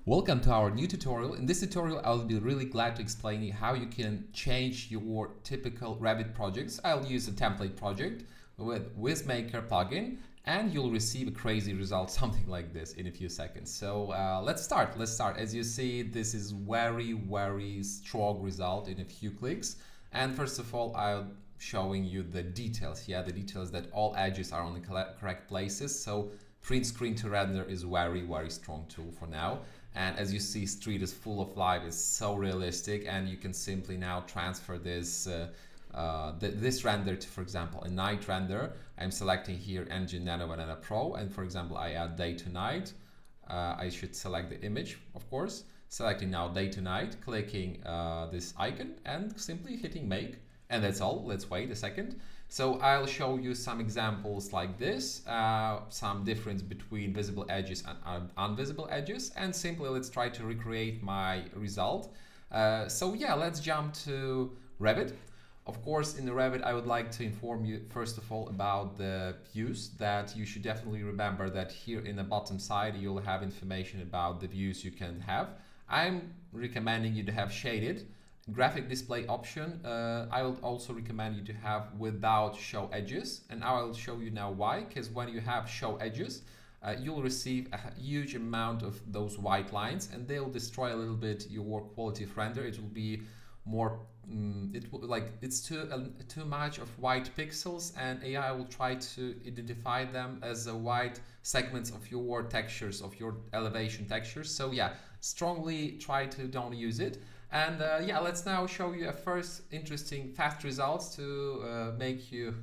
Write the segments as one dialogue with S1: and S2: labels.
S1: Welcome to our new tutorial. In this tutorial, I'll be really glad to explain you how you can change your typical Revit projects. I'll use a template project with VizMaker plugin, and you'll receive a crazy result, something like this, in a few seconds. So let's start. As you see, this is very strong result in a few clicks. And first of all, I'll showing you the details. Yeah, the details that all edges are on the correct places. So print screen to render is very strong tool for now. And as you see, street is full of life, it's so realistic, and you can simply now transfer this this render to, for example, a night render. I'm selecting here Engine Nano Banana Pro, and for example, I add day to night. I should select the image, of course. Selecting now day to night, clicking this icon, and simply hitting make. And that's all. Let's wait a second. So I'll show you some examples like this, some difference between visible edges and invisible edges, and simply let's try to recreate my result. So yeah, let's jump to Revit. Of course, in the Revit, I would like to inform you first of all about the views, that you should definitely remember that here in the bottom side, you'll have information about the views you can have. I'm recommending you to have shaded. Graphic display option, I would also recommend you to have without show edges, and I will show you now why. Because when you have show edges, you'll receive a huge amount of those white lines, and they'll destroy a little bit your quality of render. It will be more it's too much of white pixels, and AI will try to identify them as white segments of your textures, of your elevation textures. So yeah, strongly try to don't use it. And yeah, let's now show you a first interesting fast results to make you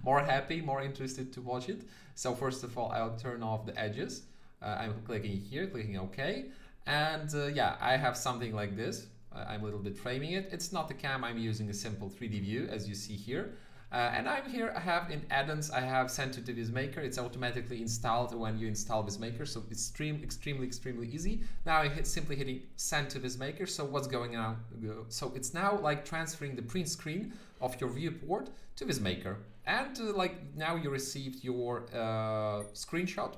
S1: more happy, more interested to watch it. So first of all, I'll turn off the edges. I'm clicking here, clicking OK. And yeah, I have something like this. I'm a little bit framing it. It's not the cam, I'm using a simple 3D view, as you see here. And I'm here, I have in add-ons, I have sent to VizMaker. It's automatically installed when you install VizMaker, so it's extremely easy. Now I simply hitting send to VizMaker. So what's going on? So it's now like transferring the print screen of your viewport to VizMaker. And like now you received your screenshot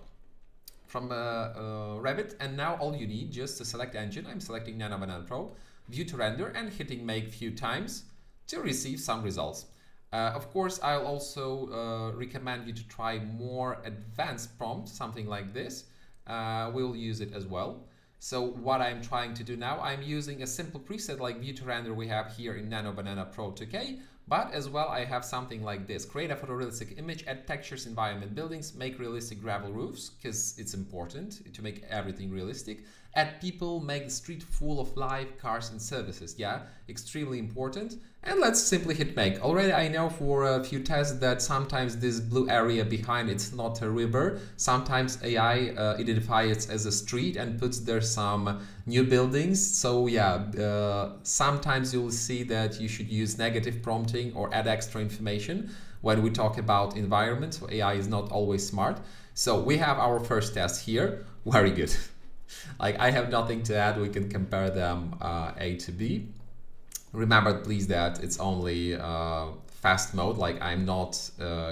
S1: from Revit, and now all you need just to select engine. I'm selecting Nano Banana Pro, view to render, and hitting make few times to receive some results. Of course, I'll also recommend you to try more advanced prompts, something like this. We'll use it as well. So what I'm trying to do now, I'm using a simple preset like view to render we have here in Nano Banana Pro 2K, but as well I have something like this: create a photorealistic image, add textures, environment, buildings, make realistic gravel roofs, because it's important to make everything realistic, add people, make the street full of life, cars and services. Yeah, extremely important. And let's simply hit make. Already I know for a few tests that sometimes this blue area behind it's not a river. Sometimes AI identifies it as a street and puts there some new buildings. So yeah, sometimes you'll see that you should use negative prompting or add extra information when we talk about environment. So AI is not always smart. So we have our first test here. Very good. Like I have nothing to add. We can compare them A to B. Remember please that it's only fast mode. Like I'm not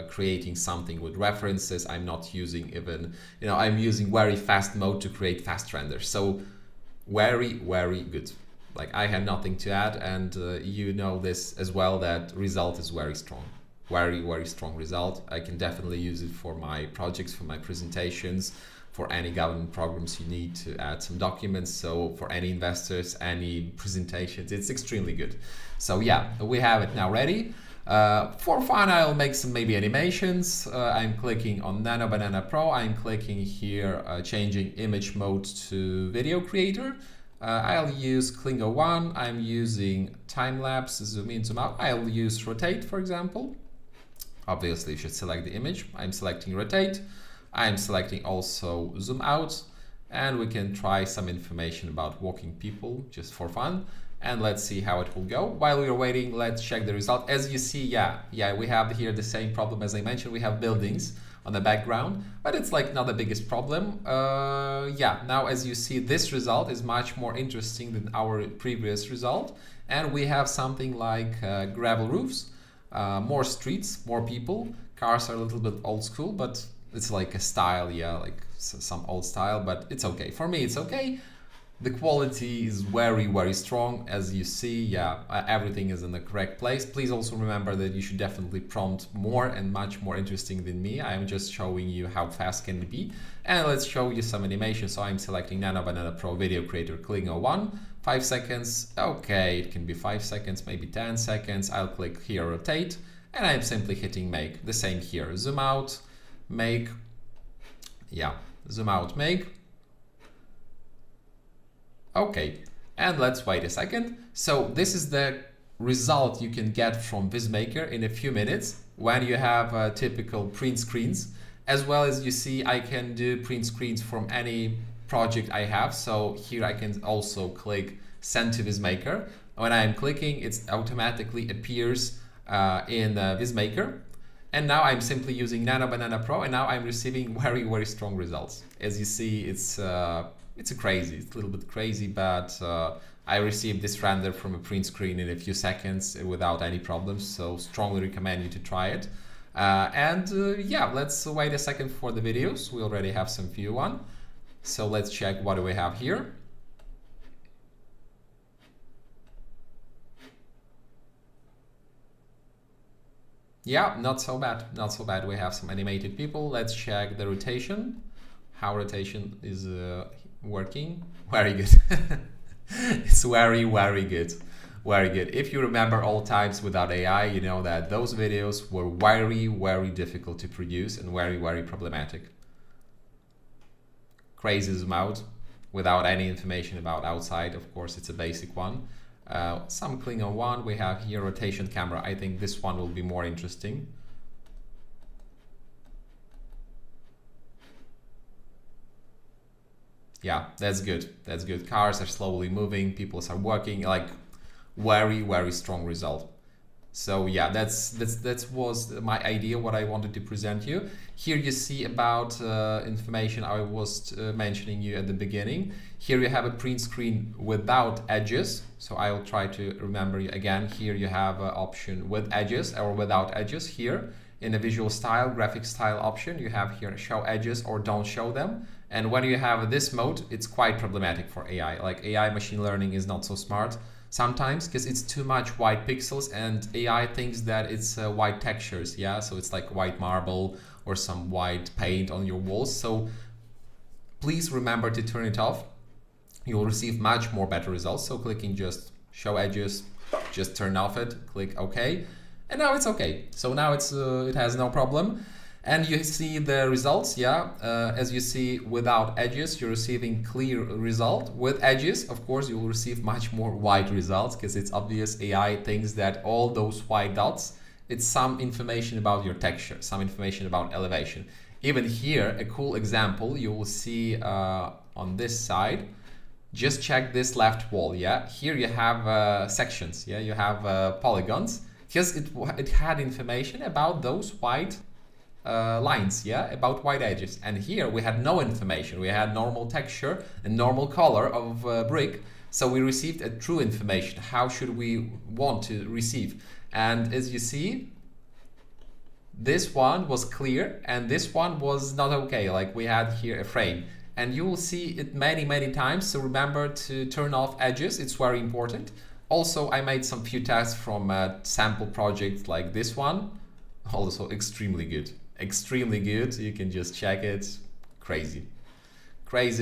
S1: creating something with references. I'm not using even, I'm using very fast mode to create fast renders. So very good. Like I have nothing to add, and you know this as well, that result is very strong. Very strong result. I can definitely use it for my projects, for my presentations, for any government programs you need to add some documents. So for any investors, any presentations, it's extremely good. So yeah, we have it now ready. For fun, I'll make some maybe animations. I'm clicking on Nano Banana Pro. I'm clicking here, changing image mode to video creator. I'll use Klingo 1. I'm using time lapse, zoom in, zoom out. I'll use rotate, for example. Obviously, you should select the image. I'm selecting rotate. I'm selecting also zoom out, and we can try some information about walking people just for fun, and let's see how it will go. While we're waiting, let's check the result. As you see, yeah, we have here the same problem as I mentioned. We have buildings on the background, but it's like not the biggest problem. Yeah, now as you see, this result is much more interesting than our previous result, and we have something like gravel roofs, more streets, more people. Cars are a little bit old school, but it's like a style, yeah, like some old style, but it's okay. For me, it's okay. The quality is very, very strong. As you see, yeah, everything is in the correct place. Please also remember that you should definitely prompt more and much more interesting than me. I am just showing you how fast can it be. And let's show you some animation. So I'm selecting Nano Banana Pro Video Creator, clicking on 1, 5 seconds. Okay, it can be 5 seconds, maybe 10 seconds. I'll click here, rotate, and I'm simply hitting make. The same here, zoom out, make, yeah, zoom out, make. Okay, and let's wait a second. So this is the result you can get from VizMaker in a few minutes when you have typical print screens. As well as you see, I can do print screens from any project I have. So here I can also click send to VizMaker. When I'm clicking, it automatically appears in VizMaker. And now I'm simply using Nano Banana Pro, and now I'm receiving very, very strong results. As you see, it's crazy. It's a little bit crazy, but I received this render from a print screen in a few seconds without any problems. So strongly recommend you to try it. Yeah, let's wait a second for the videos. We already have some view on. So let's check what do we have here. Yeah, not so bad, not so bad. We have some animated people. Let's check the rotation. How rotation is working. Very good. It's very, very good. Very good. If you remember old times without AI, you know that those videos were very, very difficult to produce and very, very problematic. Crazy zoom out without any information about outside. Of course, it's a basic one. Some cling on one. We have here rotation camera. I think this one will be more interesting. Yeah, that's good. That's good. Cars are slowly moving. People are working. Like very, very strong result. So yeah, that was my idea, what I wanted to present you. Here you see about information I was mentioning you at the beginning. Here you have a print screen without edges. So I will try to remember you again. Here you have an option with edges or without edges. Here in the visual style, graphic style option, you have here show edges or don't show them. And when you have this mode, it's quite problematic for AI. Like AI machine learning is not so smart sometimes because it's too much white pixels, and AI thinks that it's white textures. Yeah, so it's like white marble or some white paint on your walls. So please remember to turn it off. You'll receive much more better results. So clicking just show edges, just turn off it, click OK, and now it's okay. So now it's it has no problem. And you see the results, yeah, as you see without edges, you're receiving clear result. With edges, of course, you will receive much more white results because it's obvious AI thinks that all those white dots, it's some information about your texture, some information about elevation. Even here, a cool example you will see on this side. Just check this left wall, yeah. Here you have sections, yeah, you have polygons, because it had information about those white lines, yeah, about white edges. And here we had no information. We had normal texture and normal color of brick. So we received a true information. How should we want to receive? And as you see, this one was clear and this one was not okay. Like we had here a frame, and you will see it many, many times. So remember to turn off edges. It's very important. Also, I made some few tests from a sample project like this one. Also extremely good. Extremely good. You can just check it. Crazy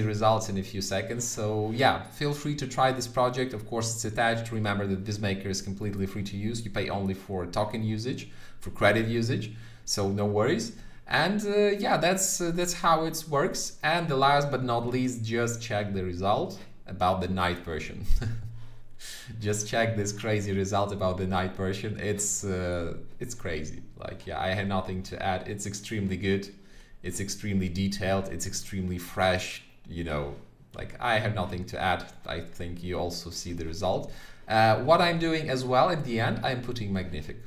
S1: results in a few seconds. So yeah, feel free to try this project. Of course, it's attached. Remember that VizMaker is completely free to use. You pay only for token usage, for credit usage, so no worries. And yeah, that's how it works. And the last but not least, just check the result about the night version. Just check this crazy result about the night version. It's crazy. Like, yeah, I have nothing to add. It's extremely good. It's extremely detailed. It's extremely fresh. You know, like I have nothing to add. I think you also see the result. What I'm doing as well at the end, I'm putting magnific.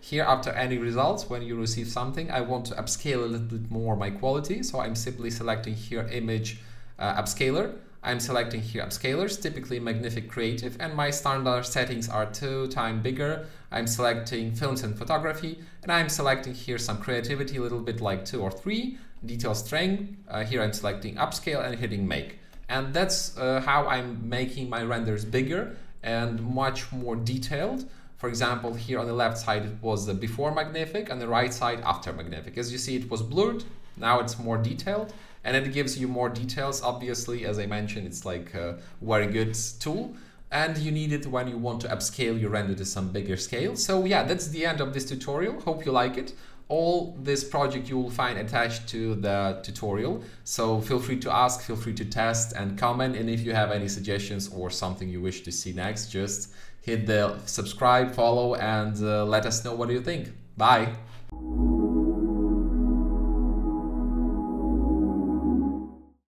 S1: Here, after any results, when you receive something, I want to upscale a little bit more my quality. So I'm simply selecting here image upscaler. I'm selecting here upscalers, typically magnific creative, and my standard settings are 2 times bigger. I'm selecting films and photography, and I'm selecting here some creativity, a little bit like 2 or 3, detail strength. Here I'm selecting upscale and hitting make. And that's how I'm making my renders bigger and much more detailed. For example, here on the left side it was before magnific, and the right side after magnific. As you see, it was blurred, now it's more detailed, and it gives you more details. Obviously, as I mentioned, it's like a very good tool, and you need it when you want to upscale your render to some bigger scale. So yeah, that's the end of this tutorial. Hope you like it. All this project you will find attached to the tutorial, so feel free to ask, feel free to test and comment, and if you have any suggestions or something you wish to see next, just hit the subscribe, follow, and let us know what you think. Bye!